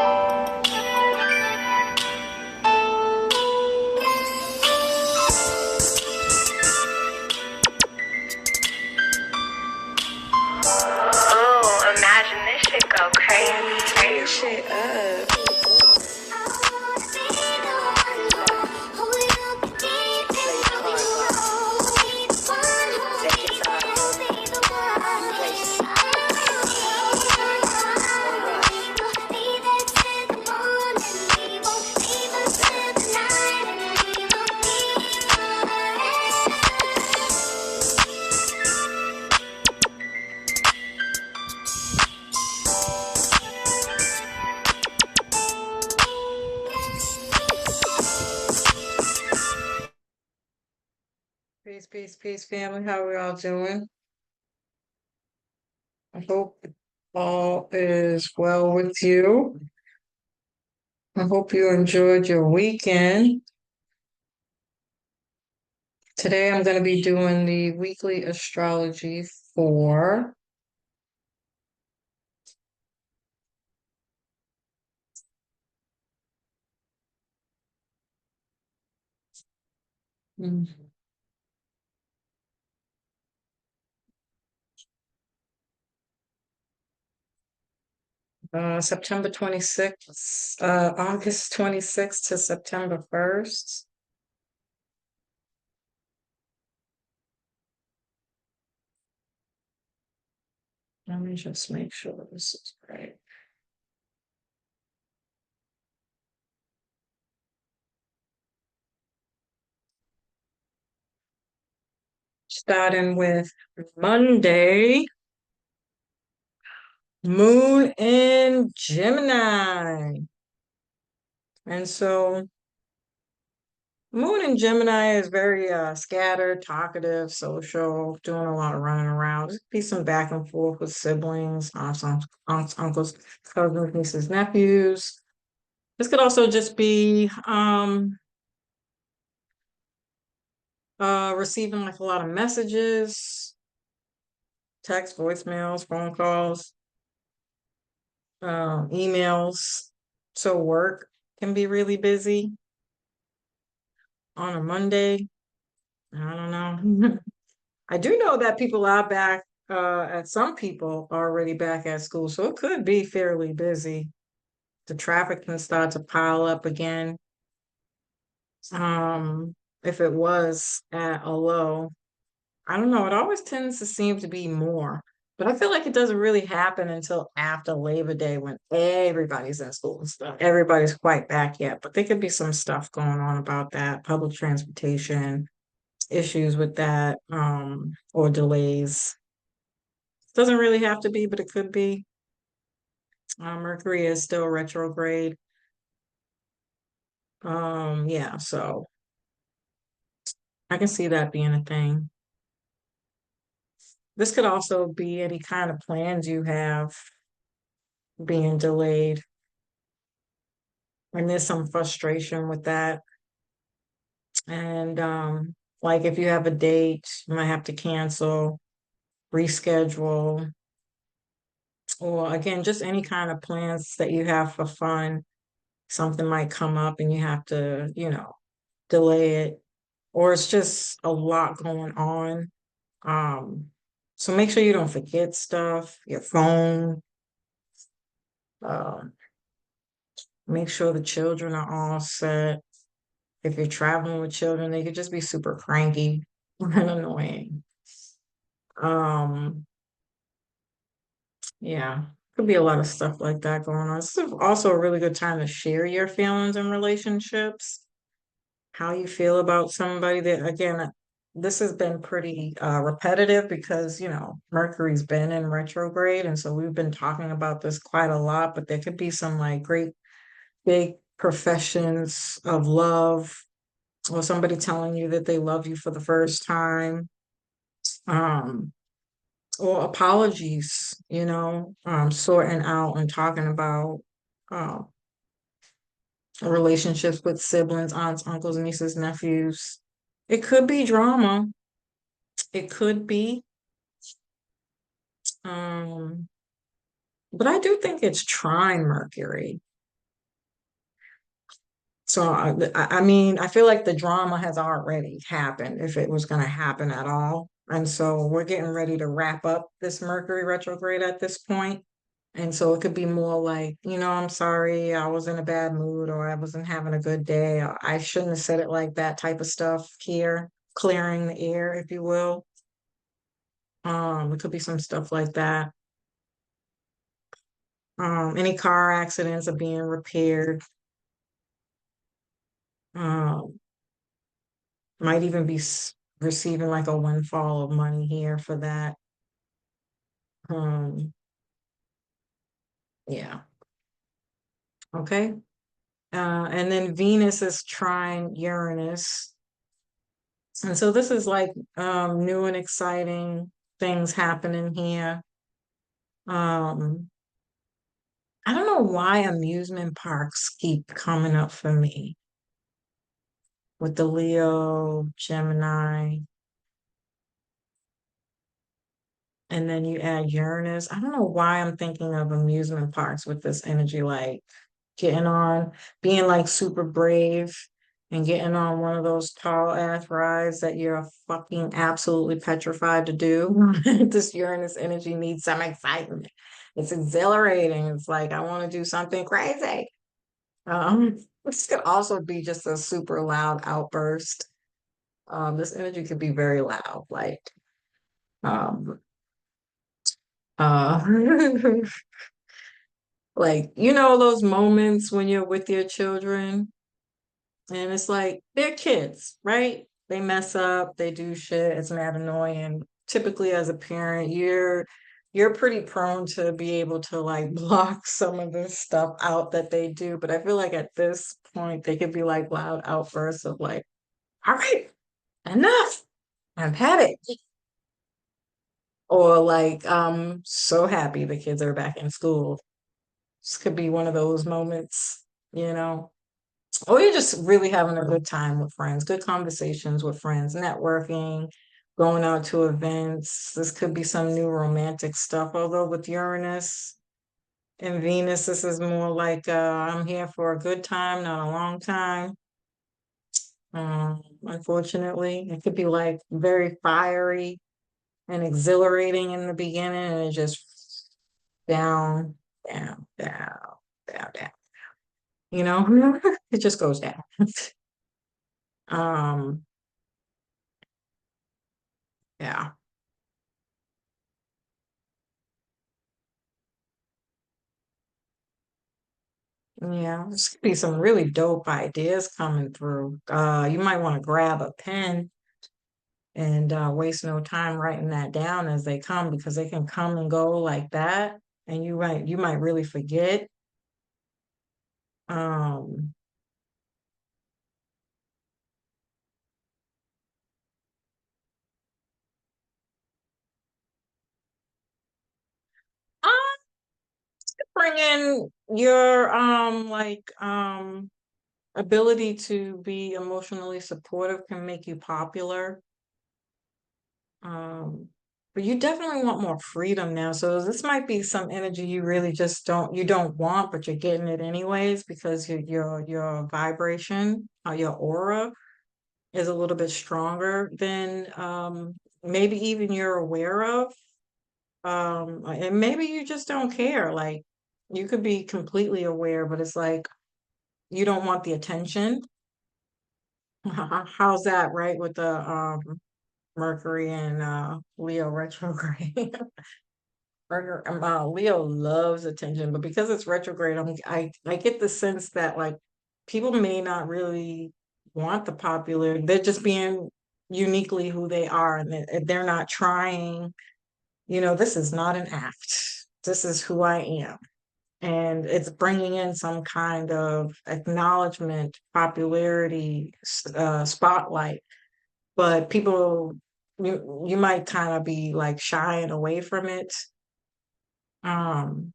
Oh, imagine this shit go crazy. Turn this shit up. Peace, family. How we all doing? I hope all is well with you. I hope you enjoyed your weekend. Today I'm going to be doing the weekly astrology for mm, September 26th, August 26th to September 1st. Let me just make sure this is right. Starting with Monday, Moon in Gemini. And so Moon in Gemini is very scattered, talkative, social, doing a lot of running around. Just be some back and forth with siblings, aunts, uncles, cousins, nieces, nephews. This could also just be receiving like a lot of messages, text, voicemails, phone calls, emails. So work can be really busy on a Monday. I don't know. I do know that people are back, at some people are already back at school, so it could be fairly busy. The traffic can start to pile up again. If it was at a low, I don't know, it always tends to seem to be more, but I feel like it doesn't really happen until after Labor Day when everybody's in school and stuff. Everybody's quite back yet, but there could be some stuff going on about that, public transportation, issues with that, or delays. Doesn't really have to be, but it could be. Mercury is still retrograde. Yeah, so I can see that being a thing. This could also be any kind of plans you have being delayed. And there's some frustration with that. And like if you have a date, you might have to cancel, reschedule, or again, just any kind of plans that you have for fun. Something might come up and you have to, delay it, or it's just a lot going on. So make sure you don't forget stuff, your phone. Um, Make sure the children are all set. If you're traveling with children, they could just be super cranky and annoying. Um, yeah, could be a lot of stuff like that going on. This is also a really good time to share your feelings and relationships, how you feel about somebody that, again, this has been pretty repetitive because, Mercury's been in retrograde. And so we've been talking about this quite a lot, but there could be some like great big professions of love or somebody telling you that they love you for the first time. Um, or apologies, sorting out and talking about uh, relationships with siblings, aunts, uncles, nieces, nephews. It could be drama. It could be. Um, but I do think it's trine Mercury. So I mean, I feel like the drama has already happened if it was going to happen at all. And so we're getting ready to wrap up this Mercury retrograde at this point. And so it could be more like, I'm sorry, I was in a bad mood or I wasn't having a good day. Or I shouldn't have said it like that type of stuff here, clearing the air, if you will. It could be some stuff like that. Any car accidents are being repaired. Um, might even be receiving like a windfall of money here for that. Um, yeah. Okay. And then Venus is trine Uranus. And so this is like new and exciting things happening here. Um, I don't know why amusement parks keep coming up for me with the Leo, Gemini, and then you add Uranus. I don't know why I'm thinking of amusement parks with this energy, like getting on, being like super brave and getting on one of those tall ass rides that you're fucking absolutely petrified to do. This Uranus energy needs some excitement. It's exhilarating. It's like, I want to do something crazy. This could also be just a super loud outburst. This energy could be very loud, um, uh, like, those moments when you're with your children and it's like they're kids, right? They mess up, they do shit, it's mad annoying. Typically as a parent, you're pretty prone to be able to like block some of the stuff out that they do. But I feel like at this point they could be like loud outbursts of like, all right, enough. I've had it. Or like, I'm so happy the kids are back in school. This could be one of those moments, you know. Or you're just really having a good time with friends, good conversations with friends, networking, going out to events. This could be some new romantic stuff. Although with Uranus and Venus, this is more like I'm here for a good time, not a long time. Unfortunately, it could be like very fiery and exhilarating in the beginning, and it just down, down, down, down, down. You know, it just goes down. Um, yeah. Yeah, there's gonna be some really dope ideas coming through. You might want to grab a pen and waste no time writing that down as they come because they can come and go like that, and you might really forget. Um, uh, bring in your ability to be emotionally supportive can make you popular. Um, but you definitely want more freedom now. So this might be some energy you really just don't want, but you're getting it anyways because your vibration, your aura is a little bit stronger than maybe even you're aware of. And maybe you just don't care. Like you could be completely aware, but it's like you don't want the attention. How's that, right? With the Mercury and Leo retrograde. Leo loves attention, but because it's retrograde, I get the sense that like people may not really want the popular. They're just being uniquely who they are, and they're not trying. This is not an act. This is who I am, and it's bringing in some kind of acknowledgement, popularity, spotlight. But people, you might kind of be like shying away from it. Um,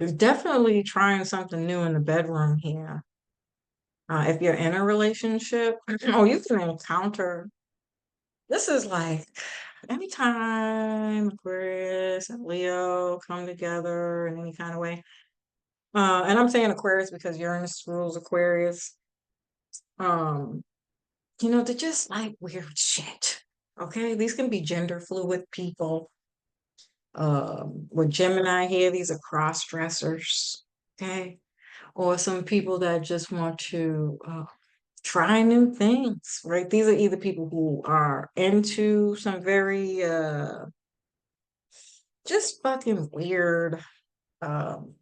There's definitely trying something new in the bedroom here. If you're in a relationship, oh, you can encounter. This is like anytime Aquarius and Leo come together in any kind of way, and I'm saying Aquarius because Uranus rules Aquarius, um, they're just like weird shit. Okay, these can be gender fluid people. With Gemini here, these are cross dressers. Okay, or some people that just want to try new things, right? These are either people who are into some very just fucking weird um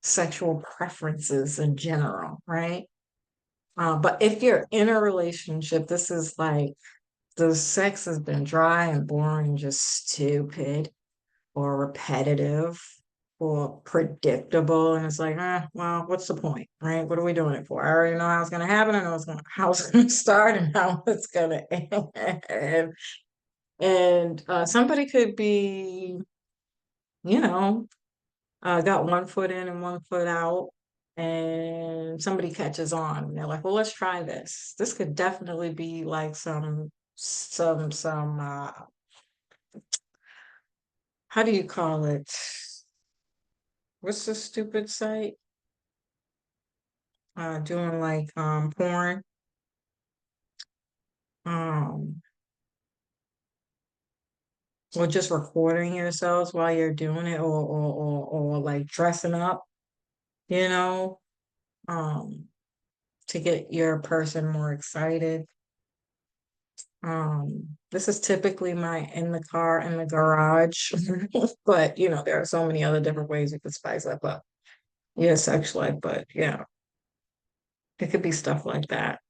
sexual preferences in general, right? But if you're in a relationship, this is like the sex has been dry and boring, just stupid or repetitive or predictable. And it's like, well, what's the point, right? What are we doing it for? I already know how it's going to happen. I know how it's going to start and how it's going to end. And somebody could be, you know, got one foot in and one foot out, and somebody catches on. And they're like, well, let's try this. This could definitely be like some how do you call it? What's the stupid site? Doing like porn. Um, or just recording yourselves while you're doing it, or like dressing up, you know, um, to get your person more excited. This is typically my in the car in the garage, but there are so many other different ways you could spice up your sex life. But yeah, it could be stuff like that.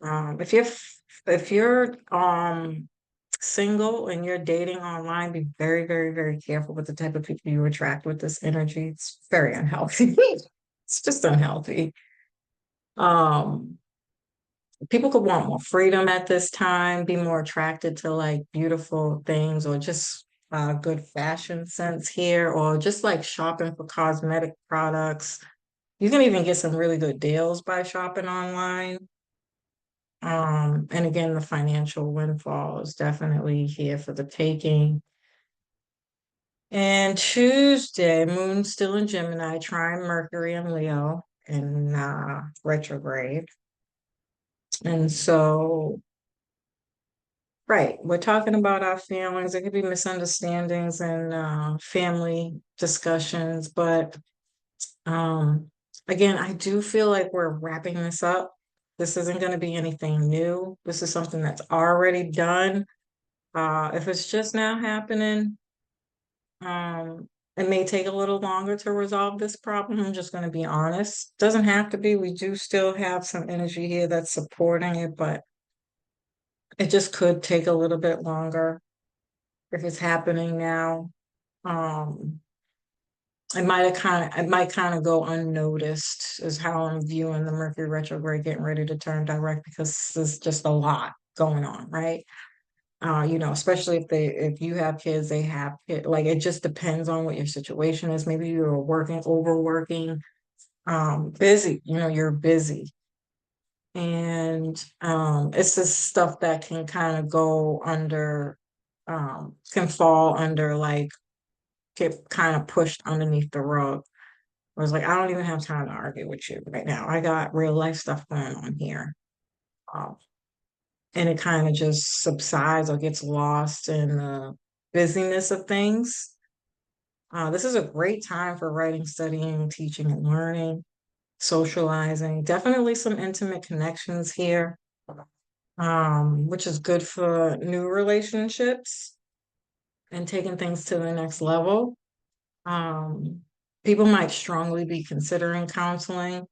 If you're single and you're dating online, be very, very, very careful with the type of people you attract with this energy. It's very unhealthy. It's just unhealthy. Um, People could want more freedom at this time, be more attracted to like beautiful things or just good fashion sense here, or just like shopping for cosmetic products. You can even get some really good deals by shopping online. And again, the financial windfall is definitely here for the taking. And Tuesday, moon still in Gemini, trine Mercury and Leo in retrograde. And so, right, we're talking about our feelings. It could be misunderstandings and family discussions, but um, again, I do feel like we're wrapping this up. This isn't going to be anything new. This is something that's already done. If it's just now happening, um, it may take a little longer to resolve this problem. I'm just going to be honest. Doesn't have to be. We do still have some energy here that's supporting it, but it just could take a little bit longer if it's happening now. Um, it might kind of go unnoticed is how I'm viewing the Mercury retrograde getting ready to turn direct because there's just a lot going on, right? Especially if you have kids, they have kids. Like it just depends on what your situation is. Maybe you're working, overworking, busy, you're busy. And it's this stuff that can kind of go under, can fall under like get kind of pushed underneath the rug. I was like, I don't even have time to argue with you right now. I got real life stuff going on here. Um, and it kind of just subsides or gets lost in the busyness of things. This is a great time for writing, studying, teaching, and learning, socializing. Definitely some intimate connections here, which is good for new relationships and taking things to the next level. Um, People might strongly be considering counseling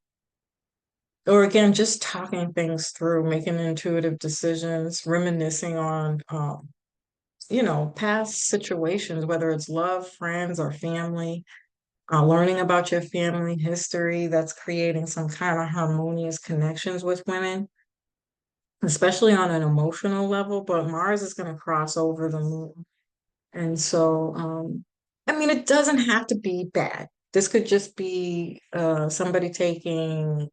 or again, just talking things through, making intuitive decisions, reminiscing on, past situations, whether it's love, friends, or family, learning about your family history that's creating some kind of harmonious connections with women, especially on an emotional level. But Mars is going to cross over the moon. And so, I mean, it doesn't have to be bad. This could just be somebody taking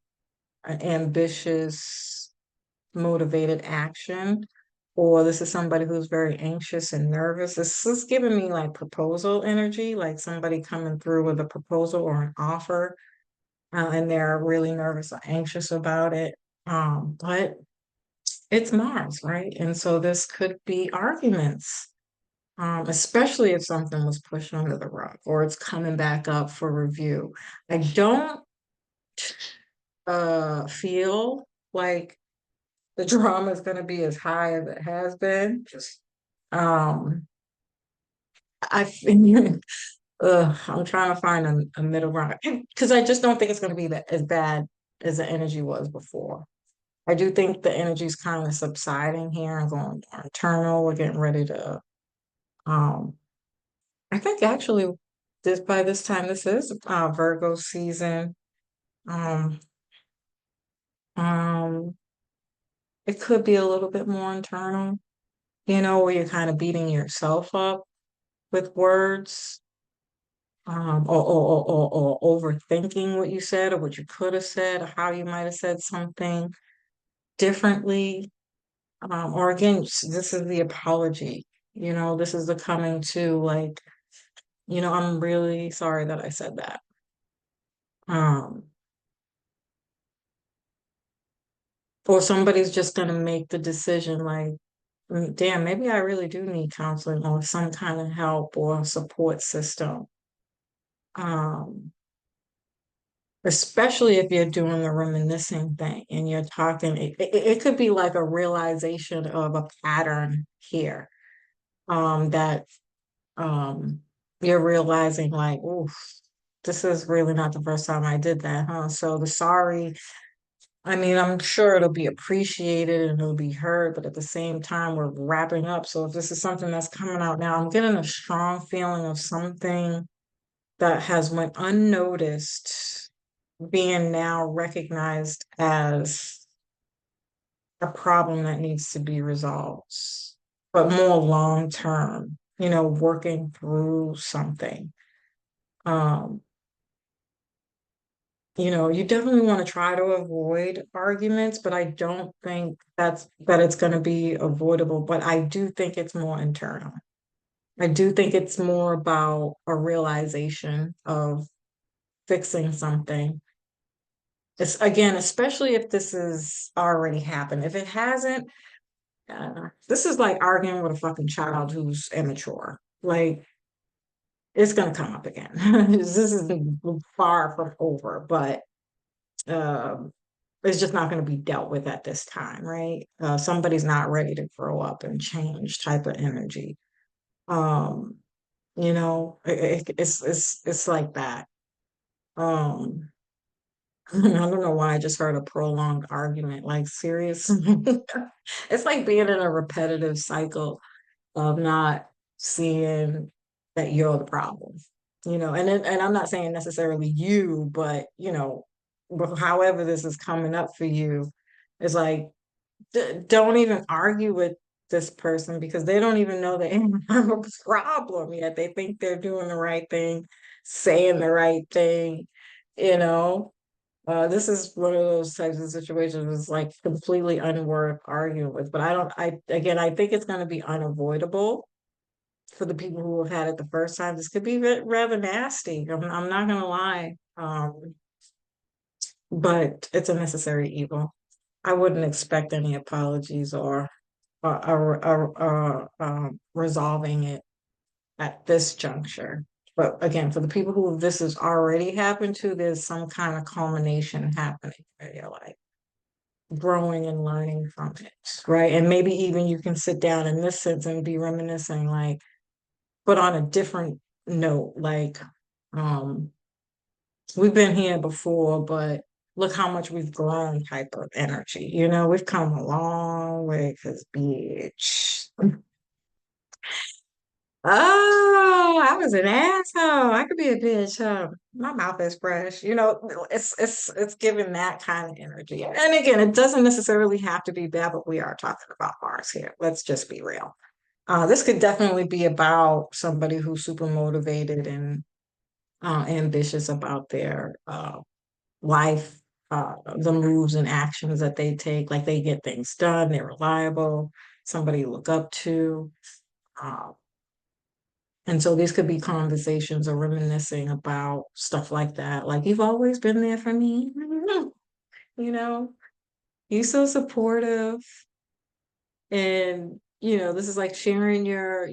an ambitious, motivated action or this is somebody who's very anxious and nervous. This is giving me like proposal energy, like somebody coming through with a proposal or an offer, and they're really nervous or anxious about it. But it's Mars, right? And so this could be arguments, especially if something was pushed under the rug or it's coming back up for review. I don't feel like the drama is going to be as high as it has been. Um, I think I'm trying to find a middle ground because I just don't think it's going to be that as bad as the energy was before. I do think the energy is kind of subsiding here and going more internal. We're getting ready to, um, I think actually this by this time this is Virgo season. Um, um, it could be a little bit more internal, where you're kind of beating yourself up with words, or overthinking what you said or what you could have said or how you might have said something differently. Or again, this is the apology. This is the coming to like, I'm really sorry that I said that. Um, or somebody's just gonna make the decision like, damn, maybe I really do need counseling or some kind of help or support system. Um, Especially if you're doing the reminiscing thing and you're talking, it could be like a realization of a pattern here, that you're realizing like, oof, this is really not the first time I did that, huh? So the sorry, I mean, I'm sure it'll be appreciated and it'll be heard, but at the same time, we're wrapping up. So if this is something that's coming out now, I'm getting a strong feeling of something that has went unnoticed being now recognized as a problem that needs to be resolved, but more long term, working through something. Um, you definitely want to try to avoid arguments, but I don't think that it's going to be avoidable, but I do think it's more internal. I do think it's more about a realization of fixing something. It's again, especially if this has already happened. If it hasn't, this is like arguing with a fucking child who's immature. Like it's gonna come up again. This is far from over, but um, it's just not going to be dealt with at this time, right? Somebody's not ready to grow up and change type of energy. Um, it's like that. Um, I don't know why I just heard a prolonged argument. Like seriously, it's like being in a repetitive cycle of not seeing that you're the problem. And I'm not saying necessarily you, but however this is coming up for you, it's like don't even argue with this person because they don't even know they have a problem yet. They think they're doing the right thing, saying the right thing, you know. This is one of those types of situations it's like completely unworth arguing with. But I think it's going to be unavoidable for the people who have had it the first time. This could be rather nasty. I'm not going to lie. But it's a necessary evil. I wouldn't expect any apologies or resolving it at this juncture. But again, for the people who this has already happened to, there's some kind of culmination happening where you're like growing and learning from it, right? And maybe even you can sit down in this sense and be reminiscing, like, but on a different note, like, um, we've been here before, but look how much we've grown type of energy. We've come a long way because, bitch. Oh, I was an asshole. I could be a bitch. My mouth is fresh. It's giving that kind of energy. And again, it doesn't necessarily have to be bad, but we are talking about Mars here. Let's just be real. This could definitely be about somebody who's super motivated and ambitious about their life, the moves and actions that they take. Like they get things done, they're reliable. somebody you look up to. Um, and so these could be conversations or reminiscing about stuff like that. Like, you've always been there for me. You know, you're so supportive. And, this is like sharing your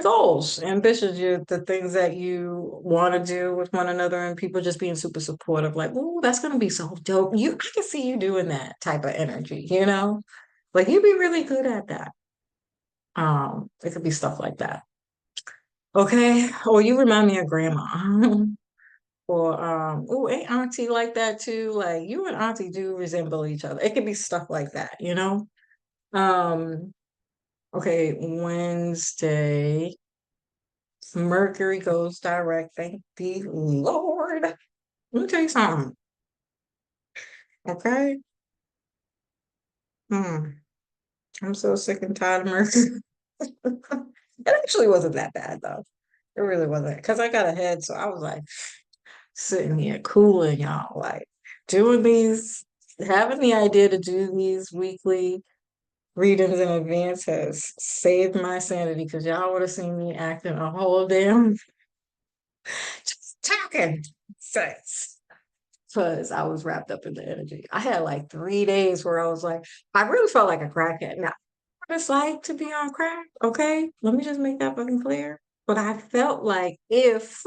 goals, ambitions, the things that you want to do with one another, and people just being super supportive, like, oh, that's gonna be so dope. I can see you doing that type of energy, Like, you'd be really good at that. It could be stuff like that. Okay. Or you remind me of grandma. Or oh, ain't auntie like that too? Like, you and auntie do resemble each other. It could be stuff like that. Um, okay, Wednesday, Mercury goes direct. Thank the Lord. Let me tell you something. Okay. Hmm. I'm so sick and tired of Mercury. It actually wasn't that bad though. It really wasn't. Because I got ahead, so I was like sitting here cooling, y'all, like doing these, having the idea to do these weekly readings in advance has saved my sanity, because y'all would have seen me acting a whole damn just talking sense, because I was wrapped up in the energy. I had like 3 days where I was like, I really felt like a crackhead. Now, what it's like to be on crack, okay? Let me just make that fucking clear. But I felt like if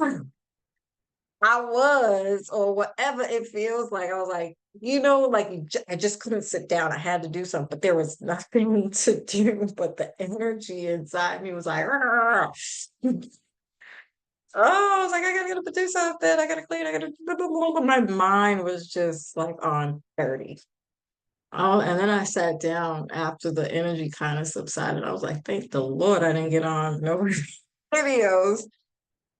I was, or whatever it feels like, I was like, like I just couldn't sit down. I had to do something, but there was nothing to do. But the energy inside me was like, "Argh." Oh, I was like, I gotta get up and do something. I gotta clean. I gotta. My mind was just like on 30. Oh, and then I sat down after the energy kind of subsided. I was like, thank the Lord I didn't get on no videos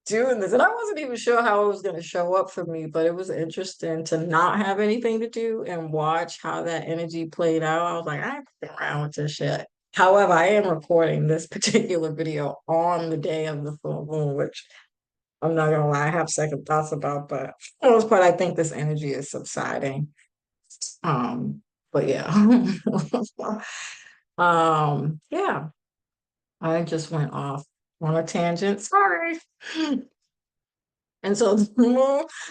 doing this. And I wasn't even sure how it was going to show up for me, but it was interesting to not have anything to do and watch how that energy played out. I was like, I ain't fucking around with this shit. However, I am recording this particular video on the day of the full moon, which I'm not gonna lie, I have second thoughts about, but for the most part, I think this energy is subsiding. But yeah. Yeah, I just went off on a tangent. Sorry. And so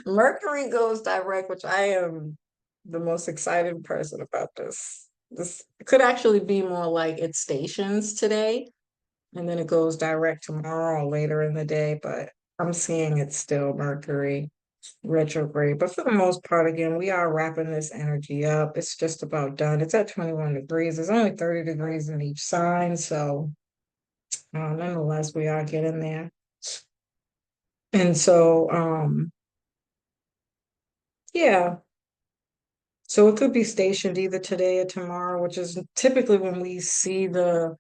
Mercury goes direct, which I am the most excited person about this. This could actually be more like it stations today, and then it goes direct tomorrow or later in the day, but I'm seeing it's still Mercury retrograde. But for the most part, again, we are wrapping this energy up. It's just about done. It's at 21 degrees. There's only 30 degrees in each sign. So nonetheless, we are getting there. And so, yeah. So it could be stationed either today or tomorrow, which is typically when we see the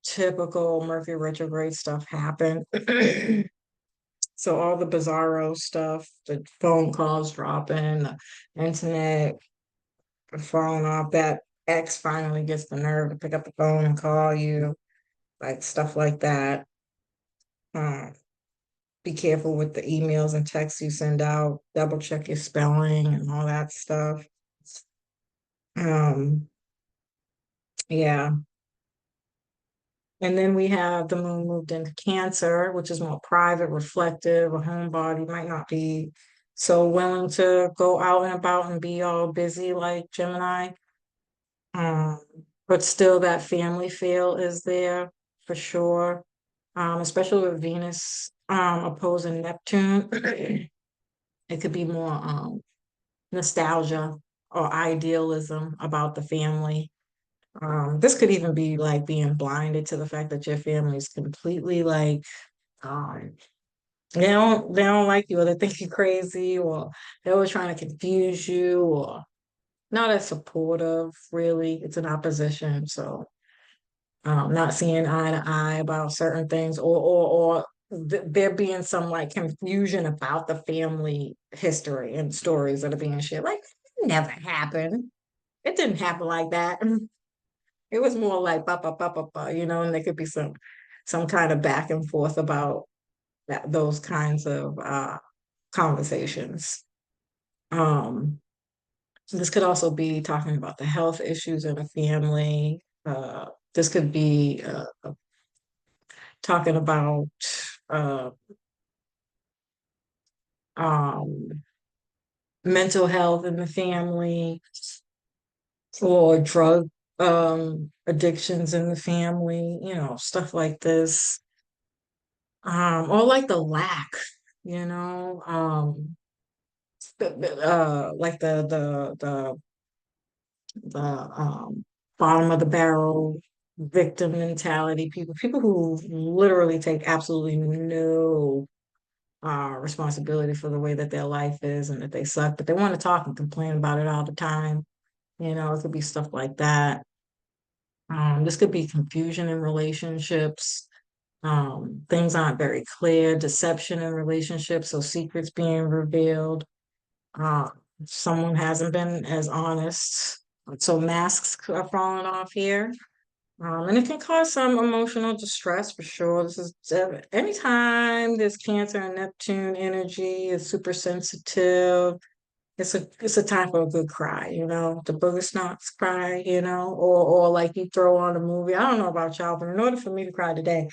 typical Mercury retrograde stuff happen. So all the bizarro stuff, the phone calls dropping, the internet falling off, that ex finally gets the nerve to pick up the phone and call you, like stuff like that. Um, be careful with the emails and texts you send out, double check your spelling and all that stuff. Um, yeah. And then we have the moon moved into Cancer, which is more private, reflective, a homebody, might not be so willing to go out and about and be all busy like Gemini. Um, but still that family feel is there for sure. Especially with Venus opposing Neptune. It could be more nostalgia or idealism about the family. This could even be like being blinded to the fact that your family is completely like um, they don't like you, or they think you're crazy, or they're always trying to confuse you, or not as supportive, really. It's an opposition. So not seeing eye to eye about certain things, or there being some like confusion about the family history and stories that are being shared. Like, it never happened. It didn't happen like that. It was more like ba, and there could be some kind of back and forth about those kinds of conversations. Um, This could also be talking about the health issues in a family. This could be talking about uh, um, mental health in the family or drug addictions in the family, stuff like this. Or like the lack, you know, like the bottom of the barrel victim mentality, people who literally take absolutely no responsibility for the way that their life is and that they suck, but they want to talk and complain about it all the time. It could be stuff like that. This could be confusion in relationships. Things aren't very clear, deception in relationships, so secrets being revealed. Uh, Someone hasn't been as honest. So masks are falling off here. And it can cause some emotional distress for sure. This is anytime there's Cancer and Neptune energy, is super sensitive. It's a time for a good cry, the booger snocks cry, or like you throw on a movie. I don't know about y'all, but in order for me to cry today,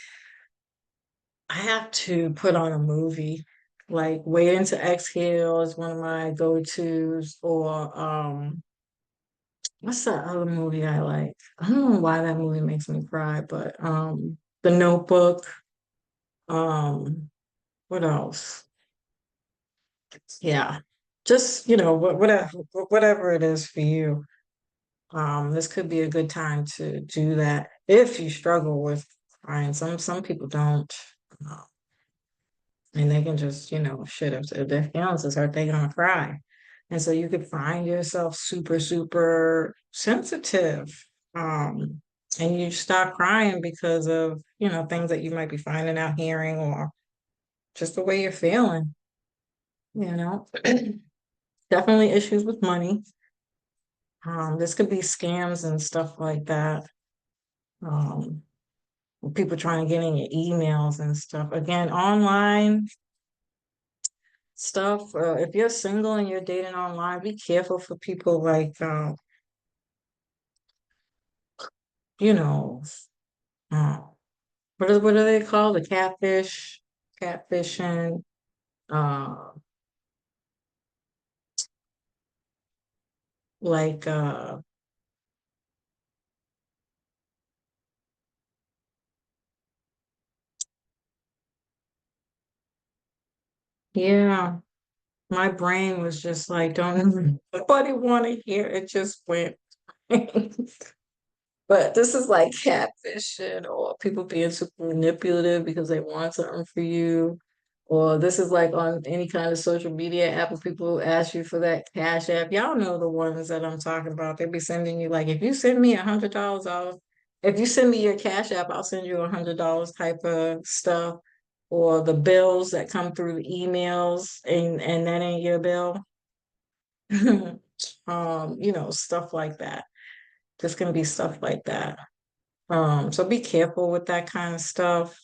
I have to put on a movie. Like Wait Into Exhale is one of my go-tos, or what's that other movie I like? I don't know why that movie makes me cry, but The Notebook. Um, what else? Yeah, just whatever it is for you. This could be a good time to do that if you struggle with crying. Some people don't, uh, and they can just shit if their feelings is hurt, they're gonna cry, and so you could find yourself super super sensitive, um, and you start crying because of things that you might be finding out, hearing, or just the way you're feeling. You know, definitely issues with money. This could be scams and stuff like that. Um, People trying to get in your emails and stuff. Again, online stuff. If you're single and you're dating online, be careful for people like, you know, uh, what are they called? The catfishing. Uh, like, yeah, my brain was just like, don't nobody want to hear it. Just went. But this is like catfishing or people being super manipulative because they want something for you. Or this is like on any kind of social media app where people ask you for that cash app. Y'all know the ones that I'm talking about. They be sending you like, if you send me $100, if you send me your cash app, I'll send you $100 type of stuff. Or the bills that come through the emails and that ain't your bill. Stuff like that. There's gonna be stuff like that. So be careful with that kind of stuff.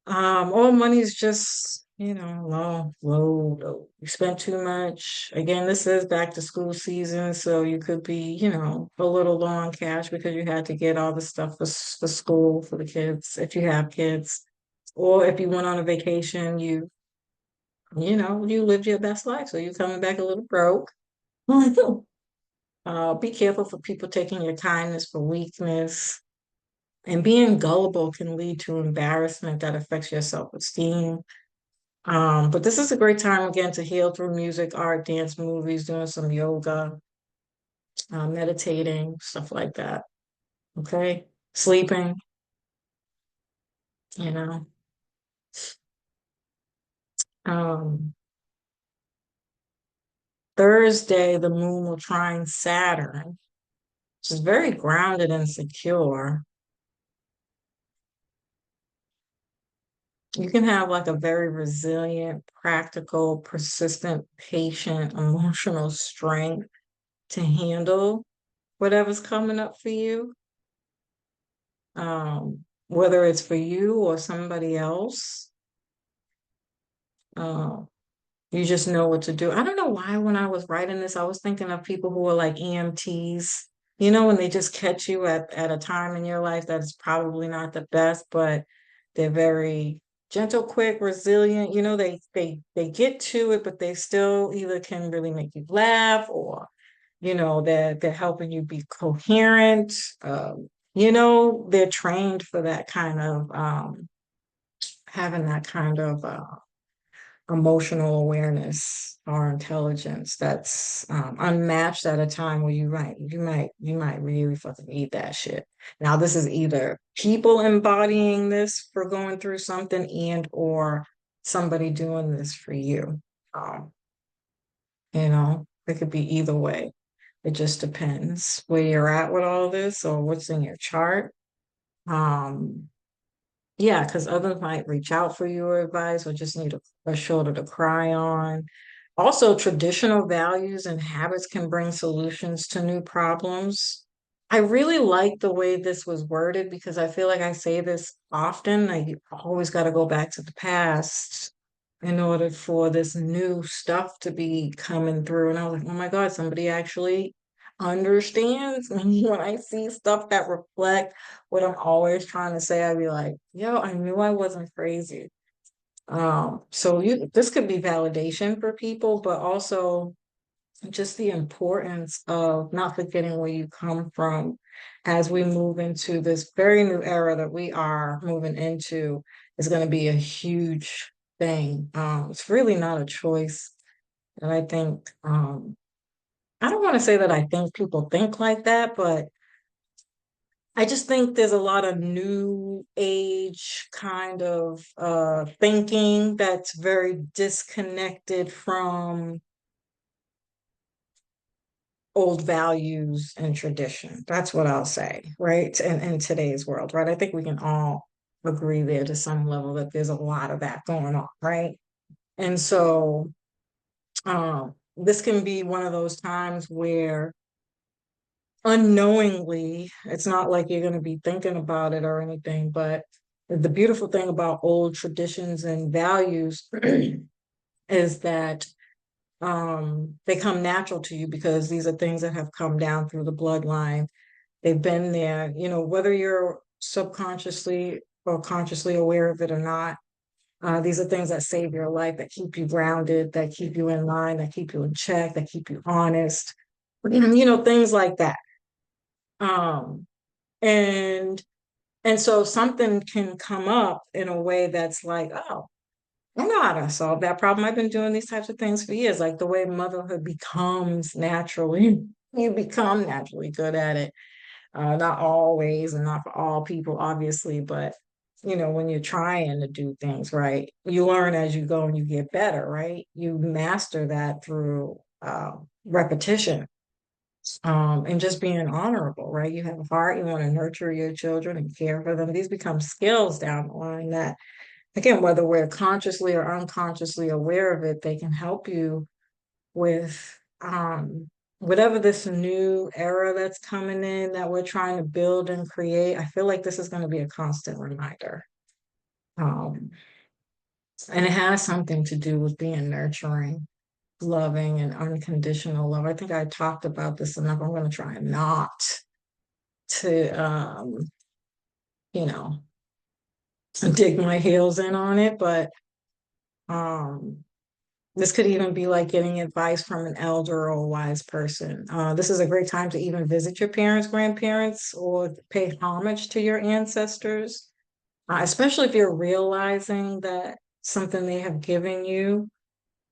All money is just, low. You spent too much. Again, this is back to school season, so you could be, a little low on cash because you had to get all the stuff for school for the kids, if you have kids. Or if you went on a vacation, you lived your best life, so you're coming back a little broke. Be careful for people taking your kindness for weakness. And being gullible can lead to embarrassment that affects your self-esteem. But this is a great time again to heal through music, art, dance, movies, doing some yoga, meditating, stuff like that. Okay. Sleeping, you know. Um, Thursday, the moon will trine Saturn, which is very grounded and secure. You can have like a very resilient, practical, persistent, patient, emotional strength to handle whatever's coming up for you, whether it's for you or somebody else. You just know what to do. I don't know why when I was writing this, I was thinking of people who are like EMTs, when they just catch you at a time in your life that's probably not the best, but they're very gentle, quick, resilient. They get to it, but they still either can really make you laugh or, they're helping you be coherent. They're trained for that kind of having that kind of emotional awareness or intelligence that's unmatched at a time where you might really fucking need that shit. Now, this is either people embodying this for going through something and or somebody doing this for you. Um, it could be either way. It just depends where you're at with all this or what's in your chart. Um, yeah, because others might reach out for your advice or just need a shoulder to cry on. Also, traditional values and habits can bring solutions to new problems. I really like the way this was worded because I feel like I say this often. I always got to go back to the past in order for this new stuff to be coming through. And I was like, oh my God, somebody actually understands me when I see stuff that reflect what I'm always trying to say. I'd be like, yo, I knew I wasn't crazy. So this could be validation for people, but also just the importance of not forgetting where you come from as we move into this very new era that we are moving into is going to be a huge thing. It's really not a choice. And I think, I don't want to say that I think people think like that, but I just think there's a lot of new age kind of thinking that's very disconnected from old values and tradition. That's what I'll say, right? In today's world, right? I think we can all agree there to some level that there's a lot of that going on, right? And so this can be one of those times where unknowingly, it's not like you're going to be thinking about it or anything, but the beautiful thing about old traditions and values is that they come natural to you because these are things that have come down through the bloodline. They've been there, whether you're subconsciously or consciously aware of it or not. These are things that save your life, that keep you grounded, that keep you in line, that keep you in check, that keep you honest, things like that. Um, and and so something can come up in a way that's like, oh, I know how to solve that problem. I've been doing these types of things for years, like the way motherhood becomes naturally, you become naturally good at it. Not always and not for all people, obviously, but when you're trying to do things right, you learn as you go and you get better, right? You master that through repetition, and just being honorable, right? You have a heart, you want to nurture your children and care for them. These become skills down the line that, again, whether we're consciously or unconsciously aware of it, they can help you with whatever this new era that's coming in that we're trying to build and create. I feel like this is going to be a constant reminder. Um, and it has something to do with being nurturing, loving, and unconditional love. I think I talked about this enough. I'm going to try not to, you know, dig my heels in on it, but um, this could even be like getting advice from an elder or a wise person. This is a great time to even visit your parents, grandparents, or pay homage to your ancestors, especially if you're realizing that something they have given you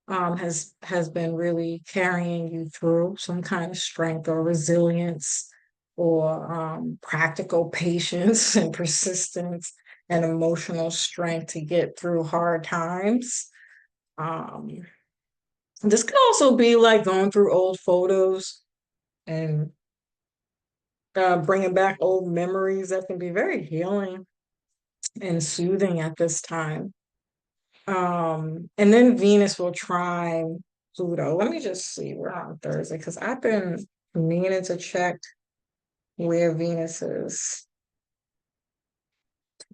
has been really carrying you through some kind of strength or resilience or practical patience and persistence and emotional strength to get through hard times. Um, this could also be like going through old photos and bringing back old memories that can be very healing and soothing at this time. And then Venus will trine Pluto. Let me just see, we're on Thursday because I've been meaning to check where Venus is.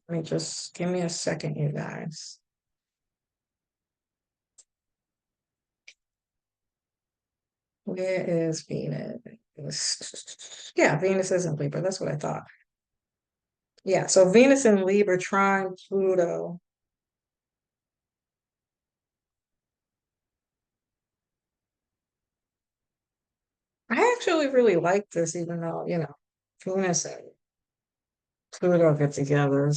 Let me just give me a second, you guys. Where is Venus? Yeah, Venus is in Libra. That's what I thought. Yeah, so Venus in Libra trine Pluto. I actually really like this, even though, Venus and Pluto get together.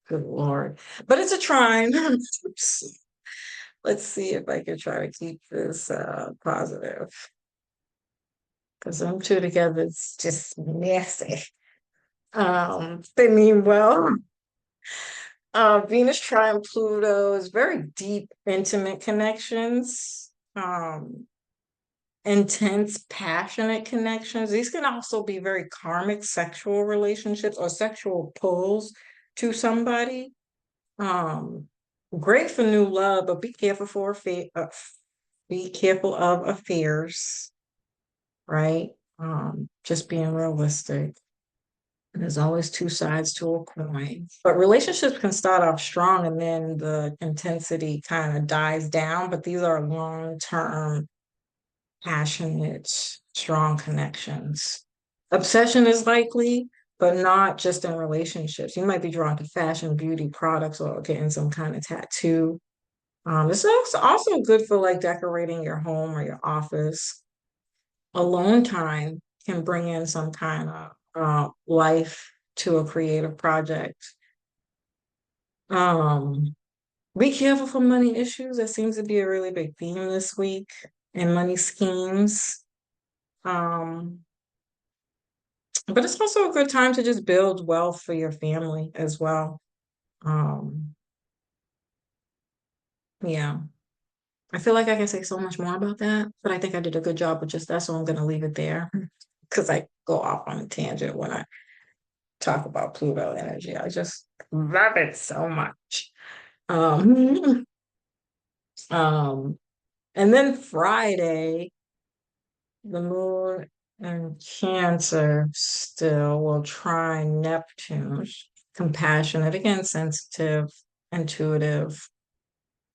Good Lord. But it's a trine. Let's see if I can try to keep this positive. Because them two together, it's just messy. They mean well. Venus trine Pluto is very deep, intimate connections. Intense, passionate connections. These can also be very karmic sexual relationships or sexual pulls to somebody. Um, Great for new love, but be careful of affairs, right? Just being realistic. There's always two sides to a coin. But relationships can start off strong and then the intensity kind of dies down. But these are long-term, passionate, strong connections. Obsession is likely, but not just in relationships. You might be drawn to fashion, beauty, products, or getting some kind of tattoo. This is also good for like decorating your home or your office. Alone time can bring in some kind of life to a creative project. Um, be careful for money issues. That seems to be a really big theme this week and money schemes. Um, but it's also a good time to just build wealth for your family as well. Um, yeah, I feel like I can say so much more about that, but I think I did a good job with just that, so I'm going to leave it there because I go off on a tangent when I talk about Pluto energy. I just love it so much. Um, um, and then Friday, the moon and Cancer still will try Neptune, compassionate, again, sensitive, intuitive,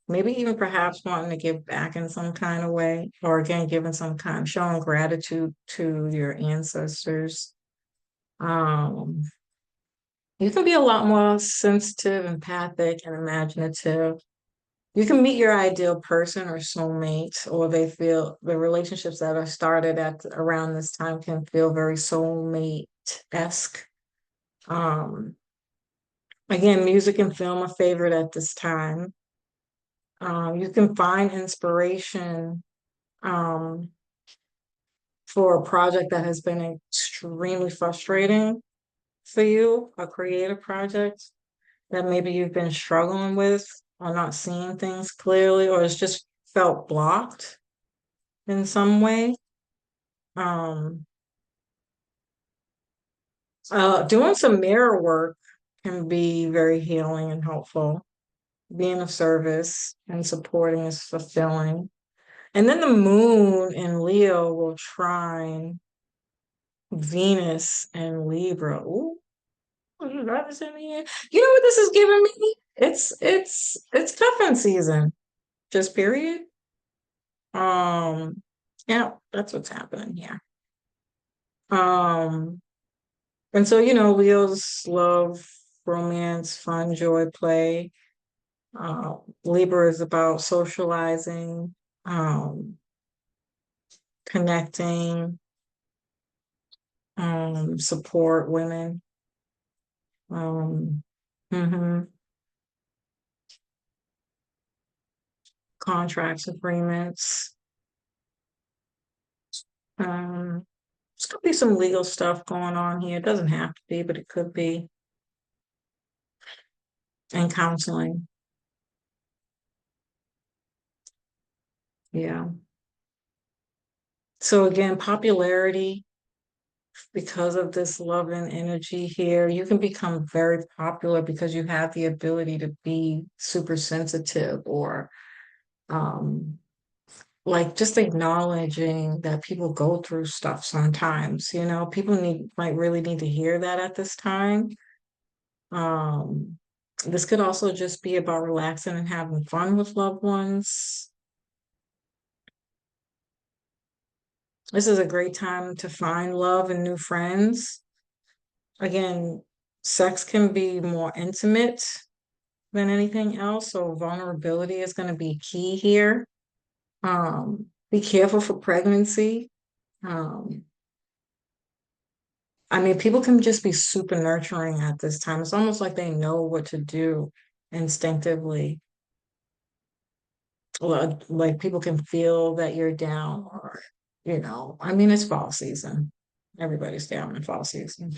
maybe even perhaps wanting to give back in some kind of way, or again, giving some kind, showing gratitude to your ancestors. Um, you can be a lot more sensitive, empathic, and imaginative. You can meet your ideal person or soulmate, or they feel the relationships that are started at around this time can feel very soulmate-esque. Um, Again, music and film are favorite at this time. You can find inspiration um, for a project that has been extremely frustrating for you, a creative project that maybe you've been struggling with or not seeing things clearly, or it's just felt blocked in some way. Um, Doing some mirror work can be very healing and helpful. Being of service and supporting is fulfilling. And then the moon in Leo will trine Venus and Libra. Ooh, that is in here. You know what this is giving me? It's cuffing season. Just period. Um, yeah, that's what's happening here. Um, and so, Leo's love, romance, fun, joy, play. Libra is about socializing, um, connecting, support women. Um, mhm, Contracts, agreements. Um, there's could be some legal stuff going on here. It doesn't have to be, but it could be. And counseling. Yeah. So again, popularity, because of this love and energy here, you can become very popular because you have the ability to be super sensitive or um like just acknowledging that people go through stuff sometimes, people might really need to hear that at this time. Um, this could also just be about relaxing and having fun with loved ones. This is a great time to find love and new friends. Again, sex can be more intimate than anything else, so vulnerability is going to be key here. Be careful for pregnancy. Um, I mean, people can just be super nurturing at this time. It's almost like they know what to do instinctively. Like people can feel that you're down, or, I mean, it's fall season. Everybody's down in fall season.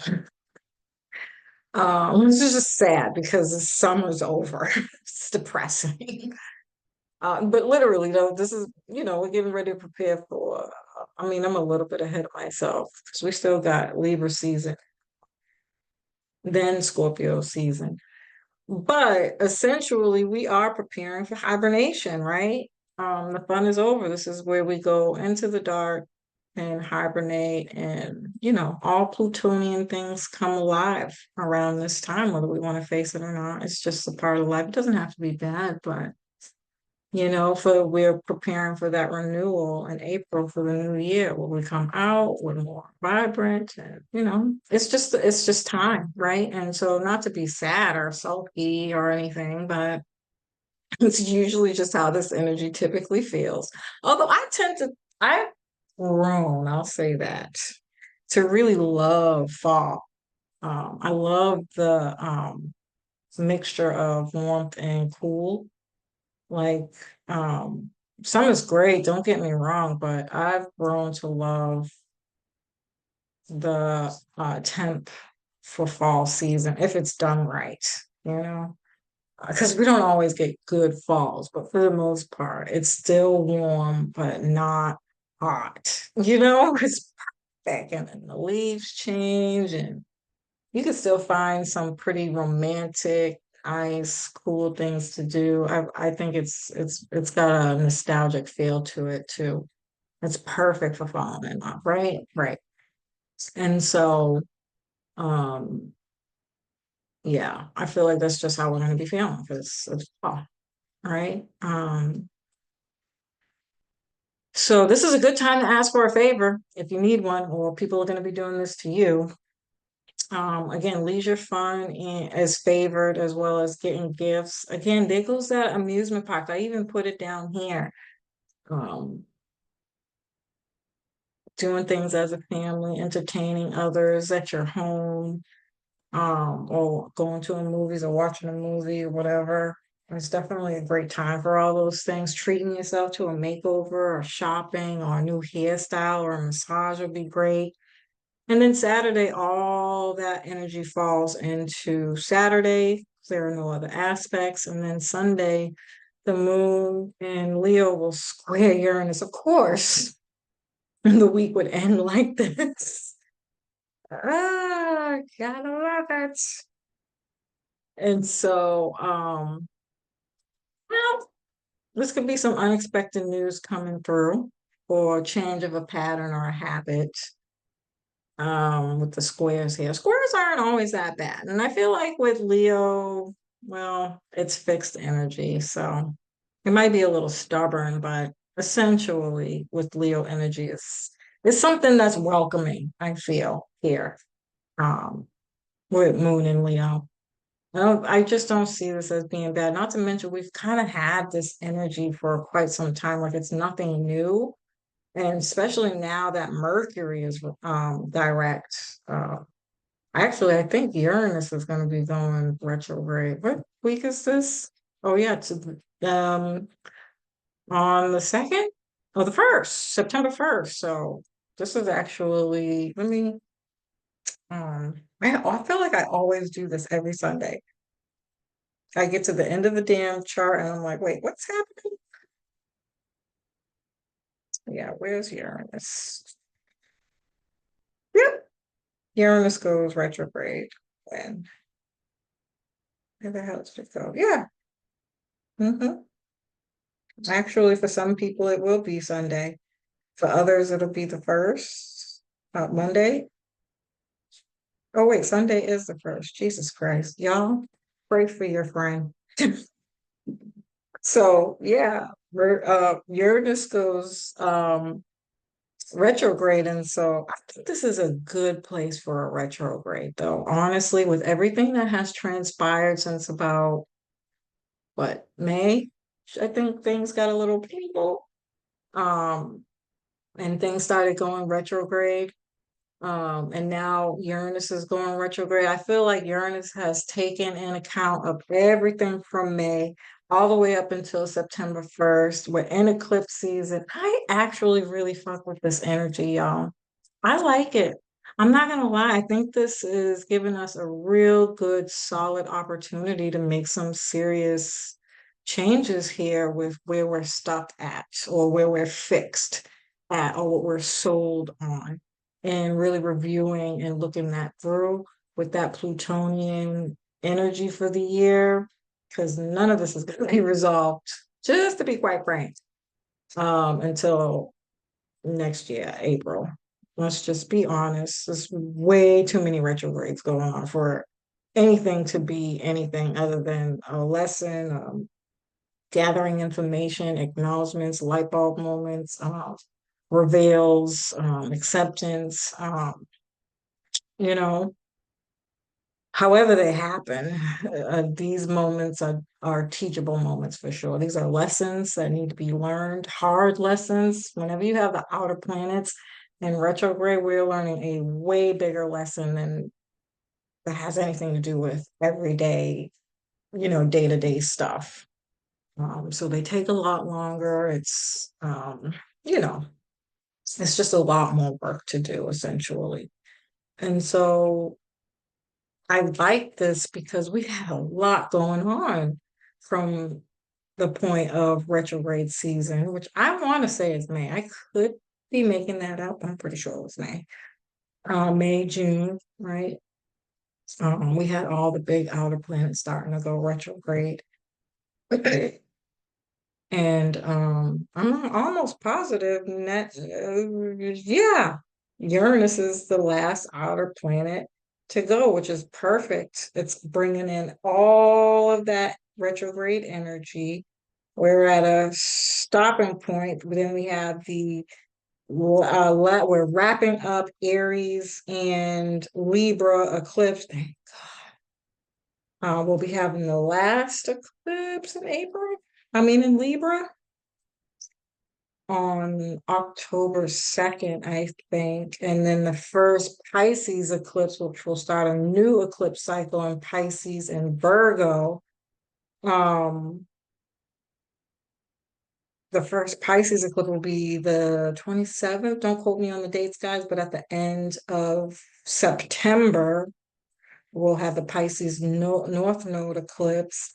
This is just sad because the summer's over. It's depressing. But literally, though, this is, we're getting ready to prepare for, I mean, I'm a little bit ahead of myself because we still got Libra season, then Scorpio season. But essentially, we are preparing for hibernation, right? The fun is over. This is where we go into the dark and hibernate, and all Plutonian things come alive around this time, whether we want to face it or not. It's just a part of life. It doesn't have to be bad, but for we're preparing for that renewal in April for the new year where we come out, we're more vibrant, and it's just time, right? And so not to be sad or sulky or anything, but it's usually just how this energy typically feels. Although I've grown, I'll say that, to really love fall. I love the mixture of warmth and cool. Like, um, summer's great, don't get me wrong, but I've grown to love the temp for fall season if it's done right, you know? Because we don't always get good falls, but for the most part, it's still warm, but not hot. It's perfect. And then the leaves change, and you can still find some pretty romantic, nice, cool things to do. I think it's got a nostalgic feel to it too. It's perfect for falling in love, right? Right. And so, um, yeah, I feel like that's just how we're going to be feeling because it's fall, right? So this is a good time to ask for a favor if you need one, or people are going to be doing this to you. Again, leisure fun is favored as well as getting gifts. Again, there goes that amusement park. I even put it down here. Um, Doing things as a family, entertaining others at your home, or going to a movies or watching a movie or whatever. It's definitely a great time for all those things. Treating yourself to a makeover or shopping or a new hairstyle or a massage would be great. And then Saturday, all that energy falls into Saturday. There are no other aspects. And then Sunday, the moon and Leo will square Uranus, of course. And the week would end like this. Gotta love it. And so, well, this could be some unexpected news coming through, or change of a pattern or a habit. With the squares here. Squares aren't always that bad. And I feel like with Leo, well, it's fixed energy. So it might be a little stubborn, but essentially with Leo energy it's something that's welcoming, I feel here. Um, with Moon and Leo. I just don't see this as being bad. Not to mention we've kind of had this energy for quite some time, like it's nothing new. And especially now that Mercury is direct. Actually, I think Uranus is going to be going retrograde. What week is this? Oh yeah, on the second or the first, September 1st. So this is actually, let me I feel like I always do this every Sunday. I get to the end of the damn chart and I'm like, wait, what's happening? Yeah, where's Uranus? Yep. Uranus goes retrograde. When? Where the hell did it go? Yeah. Hmm. Actually, for some people, it will be Sunday. For others, it'll be the first, Monday. Oh, wait, Sunday is the first. Jesus Christ. Y'all, pray for your friend. So, yeah, Uranus goes retrograde. And so I think this is a good place for a retrograde, though. Honestly, with everything that has transpired since about what, May, I think things got a little painful. Um, and things started going retrograde. And now Uranus is going retrograde. I feel like Uranus has taken in account of everything from May all the way up until September 1st. We're in eclipse season. I actually really fuck with this energy, y'all. I like it. I'm not gonna lie. I think this is giving us a real good, solid opportunity to make some serious changes here with where we're stuck at, or where we're fixed at, or what we're sold on, and really reviewing and looking that through with that Plutonian energy for the year, because none of this is going to be resolved, just to be quite frank, until next year, April. Let's just be honest. There's way too many retrogrades going on for anything to be anything other than a lesson, gathering information, acknowledgments, light bulb moments, reveals, acceptance, you know, however they happen. These moments are teachable moments for sure. These are lessons that need to be learned, hard lessons. Whenever you have the outer planets in retrograde, we're learning a way bigger lesson than that has anything to do with everyday, day-to-day stuff. So they take a lot longer. You know, it's just a lot more work to do, essentially. And so I like this because we've had a lot going on from the point of retrograde season, which I want to say is May. I could be making that up. I'm pretty sure it was May. May, June, right? We had all the big outer planets starting to go retrograde. And I'm almost positive that, yeah, Uranus is the last outer planet to go, which is perfect. It's bringing in all of that retrograde energy. We're at a stopping point, but then we have we're wrapping up Aries and Libra eclipse. Thank God. We'll be having the last eclipse in April. I mean, in Libra on October 2nd, I think. And then the first Pisces eclipse, which will start a new eclipse cycle in Pisces and Virgo. Um, the first Pisces eclipse will be the 27th. Don't quote me on the dates, guys, but at the end of September, we'll have the Pisces North Node eclipse.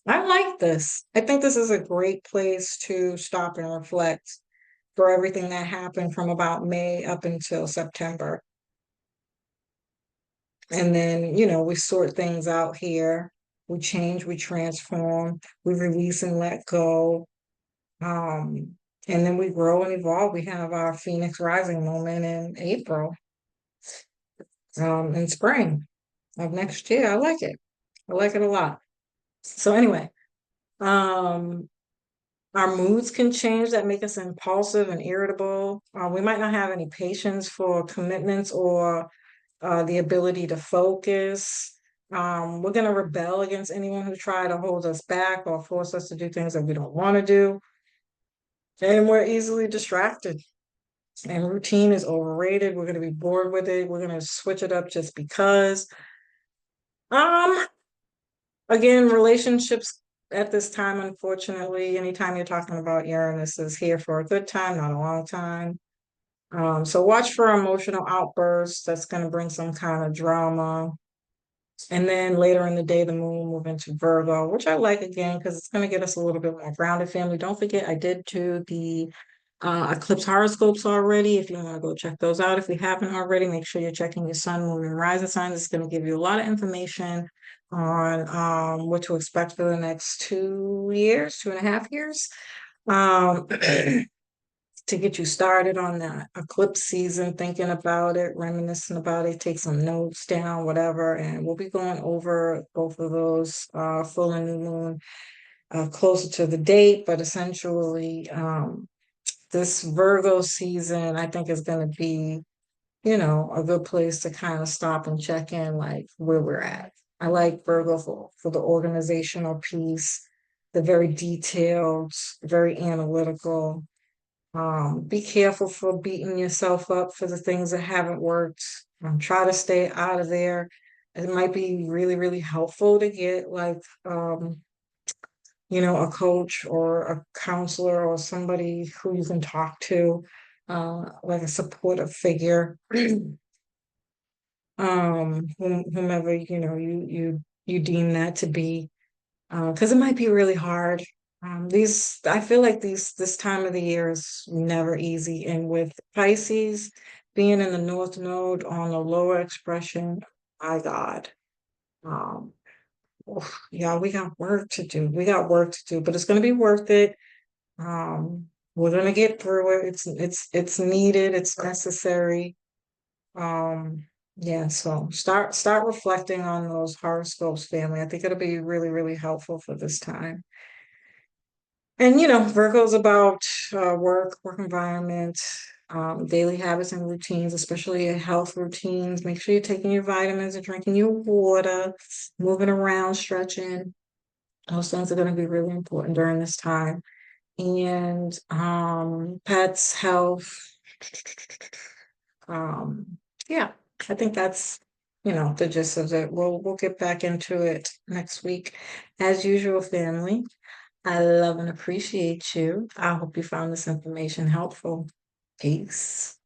I like this. I think this is a great place to stop and reflect for everything that happened from about May up until September. And then, we sort things out here. We change, we transform, we release and let go. And then we grow and evolve. We have our Phoenix rising moment in April, in spring of next year. I like it. I like it a lot. So anyway, um, our moods can change that make us impulsive and irritable. We might not have any patience for commitments or the ability to focus. We're going to rebel against anyone who try to hold us back or force us to do things that we don't want to do. And we're easily distracted. And routine is overrated. We're going to be bored with it. We're going to switch it up just because. Um, Again, relationships at this time, unfortunately, anytime you're talking about Uranus is here for a good time, not a long time. So watch for emotional outbursts. That's going to bring some kind of drama. And then later in the day, the moon will move into Virgo, which I like again because it's going to get us a little bit more grounded, family. Don't forget, I did do the eclipse horoscopes already. If you want to go check those out, if you haven't already, make sure you're checking your sun, moon, and rising signs. It's going to give you a lot of information on what to expect for the next 2 years, 2.5 years. Um, to get you started on that eclipse season, thinking about it, reminiscing about it, take some notes down, whatever. And we'll be going over both of those full and new moon closer to the date, but essentially this Virgo season, I think is going to be, you know, a good place to kind of stop and check in, like where we're at. I like Virgo for the organizational piece, the very detailed, very analytical. Be careful for beating yourself up for the things that haven't worked. Try to stay out of there. It might be really, really helpful to get like, you know, a coach or a counselor or somebody who you can talk to, like a supportive figure. Whomever, you know, you deem that to be, because it might be really hard. I feel like this time of the year is never easy, and with Pisces being in the North Node on the lower expression, my God, um, oof, yeah, we got work to do. We got work to do, but it's going to be worth it. We're going to get through it. It's needed. It's necessary. Um, yeah, so start reflecting on those horoscopes, family. I think it'll be really, really helpful for this time. And you know, Virgo's about work environment, daily habits and routines, especially your health routines. Make sure you're taking your vitamins and drinking your water, moving around, stretching. Those things are going to be really important during this time. And pets, health. Um, yeah, I think that's, you know, the gist of it. We'll get back into it next week. As usual, family, I love and appreciate you. I hope you found this information helpful. Peace.